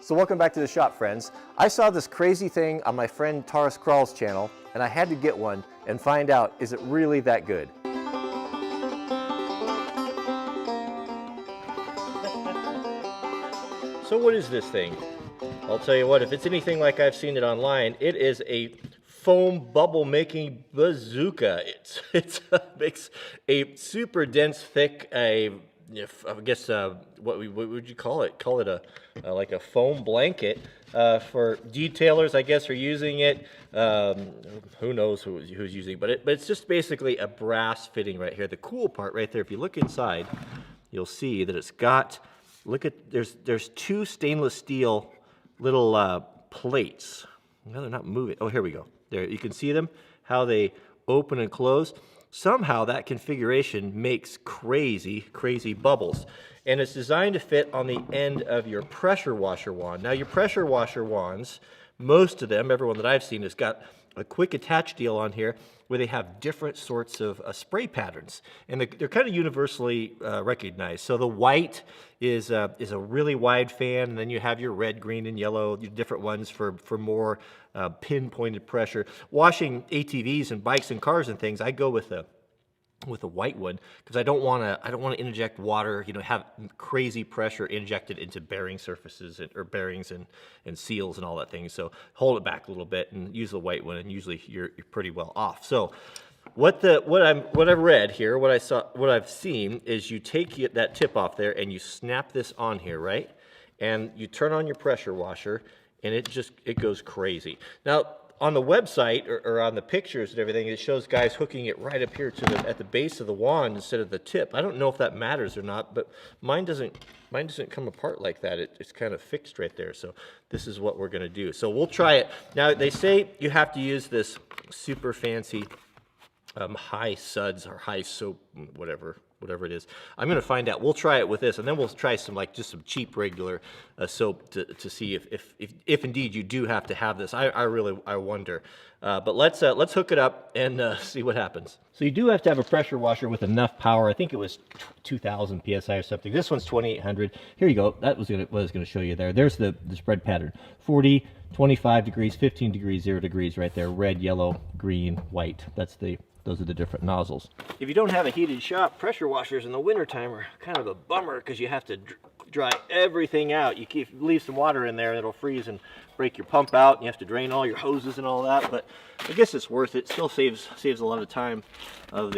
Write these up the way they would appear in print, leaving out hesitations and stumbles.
So welcome back to the shop, friends. I saw this crazy thing on my friend Taurus Crawl's channel, and I had to get one and find out, is it really that good? So what is this thing? I'll tell you what, if it's anything like I've seen it online, it is a foam bubble making bazooka. It makes a super dense, thick, I guess what would you call it? Call it a like a foam blanket for detailers, I guess, are using it. Who knows who's using it, but it's just basically a brass fitting right here. The cool part right there, if you look inside, you'll see that it's got. Look at there's two stainless steel little plates. No, they're not moving. Oh, here we go. There, you can see them, how they open and close. Somehow that configuration makes crazy bubbles. And it's designed to fit on the end of your pressure washer wand. Now your pressure washer wands, most of them, everyone that I've seen, has got a quick attach deal on here where they have different sorts of spray patterns, and they're kind of universally recognized. So the white is a really wide fan, and then you have your red, green, and yellow, your different ones for more pinpointed pressure. Washing ATVs and bikes and cars and things, I go with a white one because I don't want to inject water, have crazy pressure injected into bearing surfaces or bearings and seals and all that thing. So hold it back a little bit and use the white one, and usually you're pretty well off. So what I've read here, what I've seen is you take that tip off there and you snap this on here, right? And you turn on your pressure washer and it goes crazy. Now, on the website or on the pictures and everything, it shows guys hooking it right up here at the base of the wand instead of the tip. I don't know if that matters or not, but mine doesn't come apart like that. It's kind of fixed right there. So this is what we're going to do. So we'll try it. Now they say you have to use this super fancy high suds or high soap, whatever it is. I'm going to find out. We'll try it with this, and then we'll try some just some cheap regular soap to see if indeed you do have to have this. I wonder. But let's hook it up and see what happens. So you do have to have a pressure washer with enough power. I think it was 2,000 psi or something. This one's 2,800. Here you go. That was what I was going to show you there. There's the spread pattern. 40, 25 degrees, 15 degrees, 0 degrees right there. Red, yellow, green, white. Those are the different nozzles. If you don't have a heated shop, pressure washers in the wintertime are kind of a bummer because you have to dry everything out. You leave some water in there and it'll freeze and break your pump out, and you have to drain all your hoses and all that, but I guess it's worth it. Still saves a lot of time of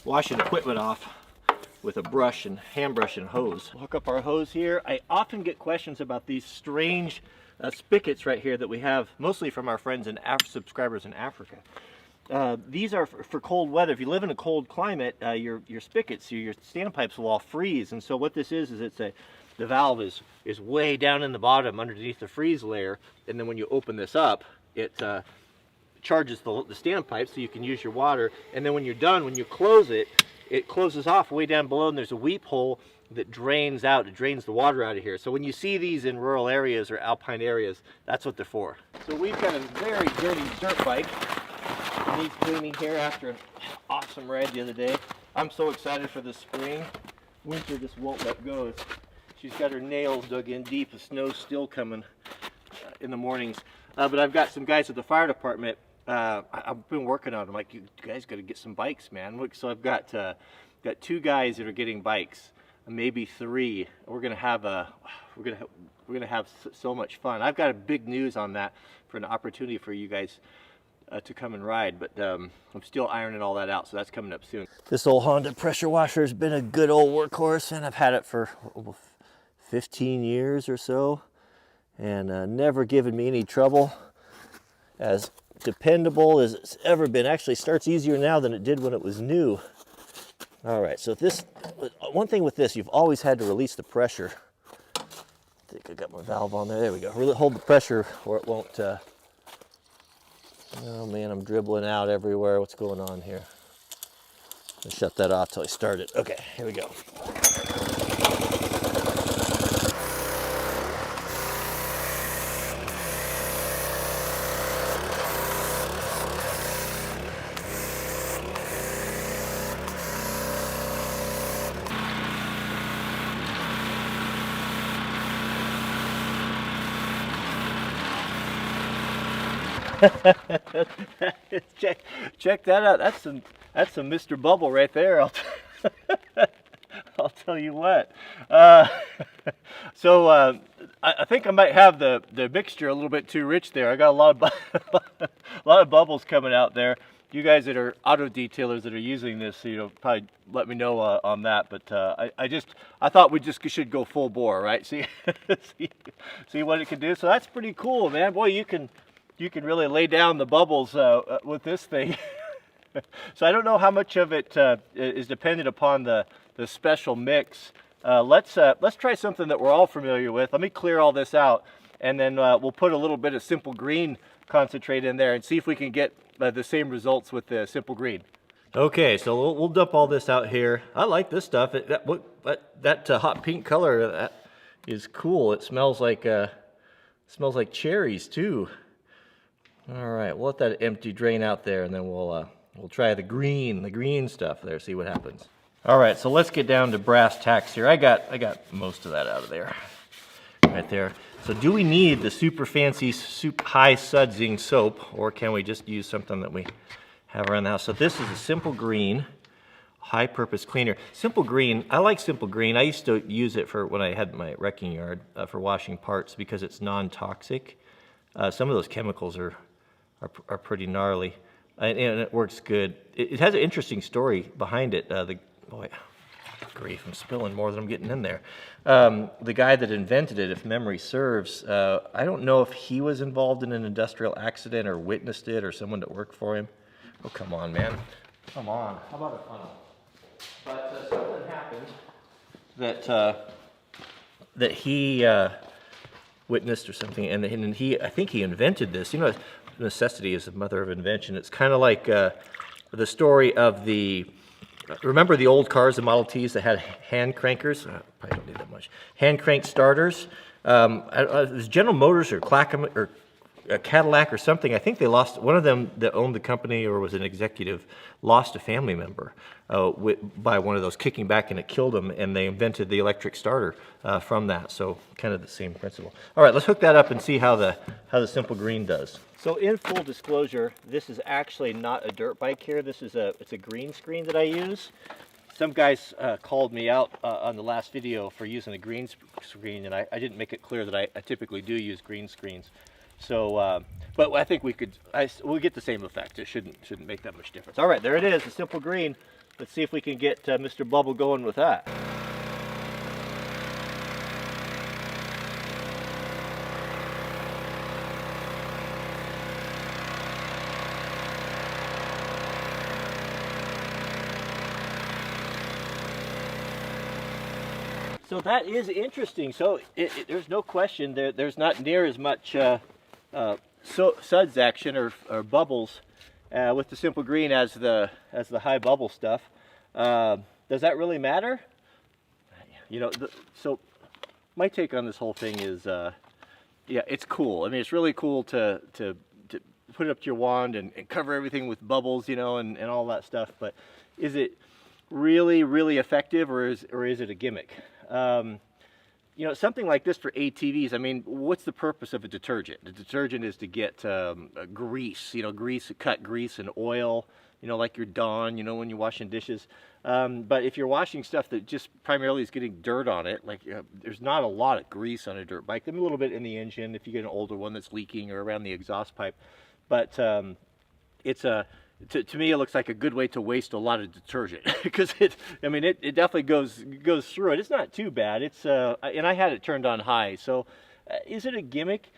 washing equipment off with a brush and hand brush and hose. We'll hook up our hose here. I often get questions about these strange spigots right here that we have, mostly from our friends and subscribers in Africa. These are for cold weather. If you live in a cold climate, your spigots, your standpipes will all freeze. And so what this is the valve is way down in the bottom underneath the freeze layer, and then when you open this up, it charges the standpipe so you can use your water. And then when you're done, when you close it, it closes off way down below, and there's a weep hole that drains out. It drains the water out of here. So when you see these in rural areas or alpine areas, that's what they're for. So we've got a very dirty dirt bike. It needs cleaning here after an awesome ride the other day. I'm so excited for the spring. Winter just won't let go. She's got her nails dug in deep. The snow's still coming in the mornings. But I've got some guys at the fire department. I've been working on them. Like, you guys got to get some bikes, man. Look, so I've got two guys that are getting bikes. Maybe three. We're gonna have so much fun. I've got a big news on that for an opportunity for you guys to come and ride, but I'm still ironing all that out, so that's coming up soon. This old Honda pressure washer has been a good old workhorse, and I've had it for 15 years or so, and never given me any trouble. As dependable as it's ever been. Actually starts easier now than it did when it was new. All right, so one thing with this, you've always had to release the pressure. I think I got my valve on there. There we go. Really hold the pressure or it won't. Oh man, I'm dribbling out everywhere. What's going on here? I'll shut that off till I start it. Okay, here we go. check that out. That's some Mr. Bubble right there. I'll tell you what. I think I might have the mixture a little bit too rich there. I got a lot of bubbles coming out there. You guys that are auto detailers that are using this, probably let me know on that. But I thought we just should go full bore, right? See what it can do. So that's pretty cool, man. Boy, you can really lay down the bubbles with this thing. So I don't know how much of it is dependent upon the special mix. Let's try something that we're all familiar with. Let me clear all this out, and then we'll put a little bit of Simple Green concentrate in there and see if we can get the same results with the Simple Green. Okay, so we'll dump all this out here. I like this stuff. That hot pink color that is cool. It smells like cherries too. All right, we'll let that empty drain out there, and then we'll try the green stuff there. See what happens. All right, so let's get down to brass tacks here. I got most of that out of there, right there. So do we need the super fancy, high sudsing soap, or can we just use something that we have around the house? So this is a Simple Green high purpose cleaner. Simple Green, I like Simple Green. I used to use it for when I had my wrecking yard for washing parts because it's non-toxic. Some of those chemicals are pretty gnarly, and it works good. It has an interesting story behind it. Boy, grief, I'm spilling more than I'm getting in there. The guy that invented it, if memory serves, I don't know if he was involved in an industrial accident or witnessed it or someone that worked for him. Oh, come on, man. Come on. How about a funnel? But something happened that he witnessed or something, and I think he invented this. Necessity is the mother of invention. It's kind of like the story of remember the old cars, the Model Ts that had hand crankers? Probably don't need that much. Hand crank starters. It was General Motors or Clackamas or Cadillac or something. I think they lost, one of them that owned the company or was an executive lost a family member by one of those kicking back, and it killed them, and they invented the electric starter from that. So kind of the same principle. All right, let's hook that up and see how the Simple Green does. So in full disclosure, this is actually not a dirt bike here. It's a green screen that I use. Some guys called me out on the last video for using a green screen, and I didn't make it clear that I typically do use green screens. So, but I think we'll get the same effect. It shouldn't make that much difference. All right, there it is, the Simple Green. Let's see if we can get Mr. Bubble going with that. So that is interesting. So there's no question there's not near as much suds action or bubbles with the Simple Green as the high bubble stuff. Does that really matter? So my take on this whole thing is, yeah, it's cool. I mean, it's really cool to put it up to your wand and cover everything with bubbles, and all that stuff. But is it really effective, or is it a gimmick? Something like this for ATVs, I mean, what's the purpose of a detergent? The detergent is to get grease, cut grease and oil, like your Dawn, when you're washing dishes. But if you're washing stuff that just primarily is getting dirt on it, like there's not a lot of grease on a dirt bike. There's a little bit in the engine if you get an older one that's leaking or around the exhaust pipe. But to me, it looks like a good way to waste a lot of detergent because it definitely goes through it. It's not too bad. And I had it turned on high. So, is it a gimmick?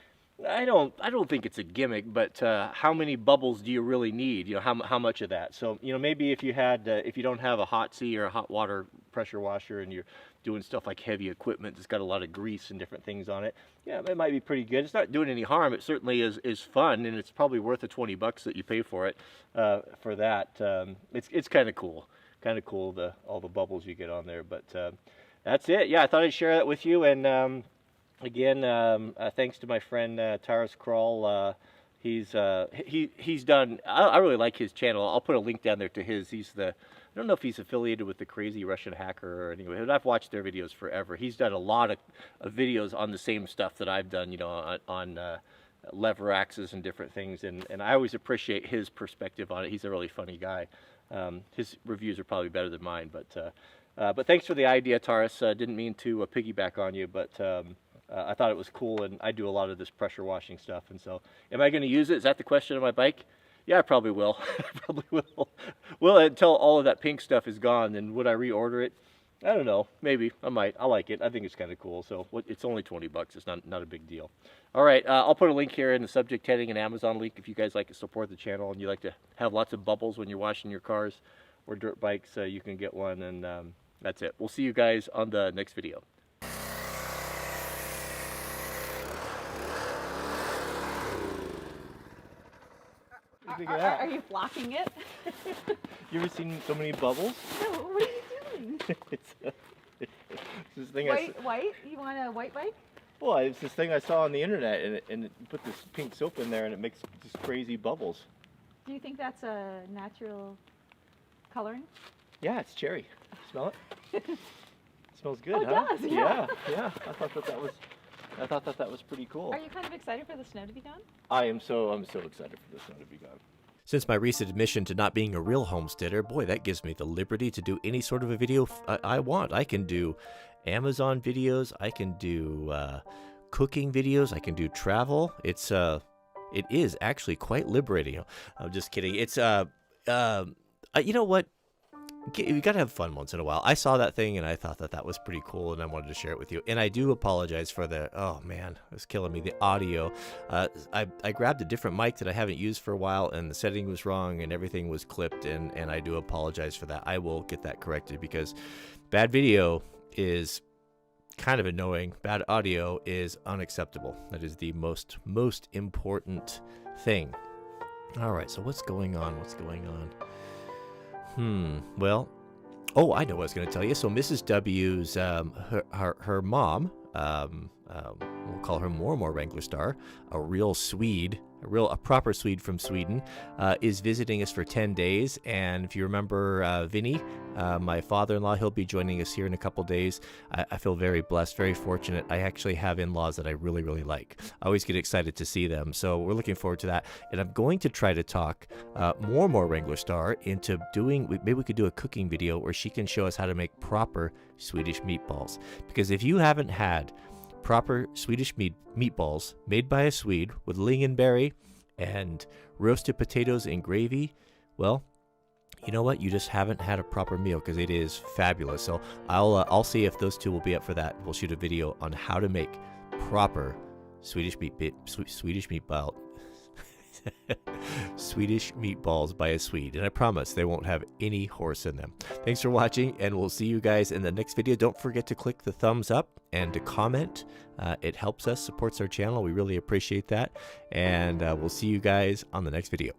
I don't think it's a gimmick. But how many bubbles do you really need? How much of that? So maybe if you don't have a hot sea or a hot water pressure washer and you're doing stuff like heavy equipment that's got a lot of grease and different things on it, yeah, it might be pretty good. It's not doing any harm. It certainly is fun, and it's probably worth the $20 that you pay for it. For that, it's kind of cool. All the bubbles you get on there. But that's it. Yeah, I thought I'd share that with you. And again, thanks to my friend Taras Kral. He's done. I really like his channel. I'll put a link down there to his. I don't know if he's affiliated with the Crazy Russian Hacker or anyway, but I've watched their videos forever. He's done a lot of videos on the same stuff that I've done, on lever axes and different things, and I always appreciate his perspective on it. He's a really funny guy. His reviews are probably better than mine, but thanks for the idea, Taurus. Didn't mean to piggyback on you, but I thought it was cool, and I do a lot of this pressure washing stuff, and so am I going to use it? Is that the question on my bike? Yeah, I probably will. I probably will. Well, until all of that pink stuff is gone, then would I reorder it? I don't know. Maybe. I might. I like it. I think it's kind of cool. So it's only 20 bucks. It's not a big deal. All right. I'll put a link here in the subject heading, an Amazon link, if you guys like to support the channel and you like to have lots of bubbles when you're washing your cars or dirt bikes, you can get one. And that's it. We'll see you guys on the next video. Are you blocking it? You ever seen so many bubbles? No, what are you doing? it's this thing White? You want a white bike? Well, it's this thing I saw on the internet, and it put this pink soap in there, and it makes just crazy bubbles. Do you think that's a natural coloring? Yeah, it's cherry. Smell it? It smells good, oh, huh? It does, yeah. Yeah. I thought that was pretty cool. Are you kind of excited for the snow to be gone? I'm so excited for the snow to be gone. Since my recent admission to not being a real homesteader, boy, that gives me the liberty to do any sort of a video I want. I can do Amazon videos, I can do cooking videos, I can do travel. It is actually quite liberating. I'm just kidding. It's you know what? You gotta have fun once in a while. I saw that thing and I thought that was pretty cool, and I wanted to share it with you. And I do apologize for the, oh man, it was killing me, the audio. I grabbed a different mic that I haven't used for a while, and the setting was wrong and everything was clipped, and I do apologize for that. I will get that corrected, because bad video is kind of annoying. Bad audio is unacceptable. That is the most important thing. All right, so what's going on? Well, oh, I know what I was going to tell you. So Mrs. W's, her mom, we'll call her More Wrangler Star, a real Swede, a proper Swede from Sweden, is visiting us for 10 days. And if you remember Vinny, my father-in-law, he'll be joining us here in a couple days. I feel very blessed, very fortunate. I actually have in-laws that I really, really like. I always get excited to see them. So we're looking forward to that. And I'm going to try to talk More Wrangler Star into doing, maybe we could do a cooking video where she can show us how to make proper Swedish meatballs. Because if you haven't had proper Swedish meatballs made by a Swede with lingonberry and roasted potatoes and gravy, well, you know what? You just haven't had a proper meal, because it is fabulous. So I'll see if those two will be up for that. We'll shoot a video on how to make proper Swedish meatball. Swedish meatballs by a Swede, and I promise they won't have any horse in them. Thanks for watching, and we'll see you guys in the next video. Don't forget to click the thumbs up and to comment. It helps us, supports our channel. We really appreciate that, and we'll see you guys on the next video.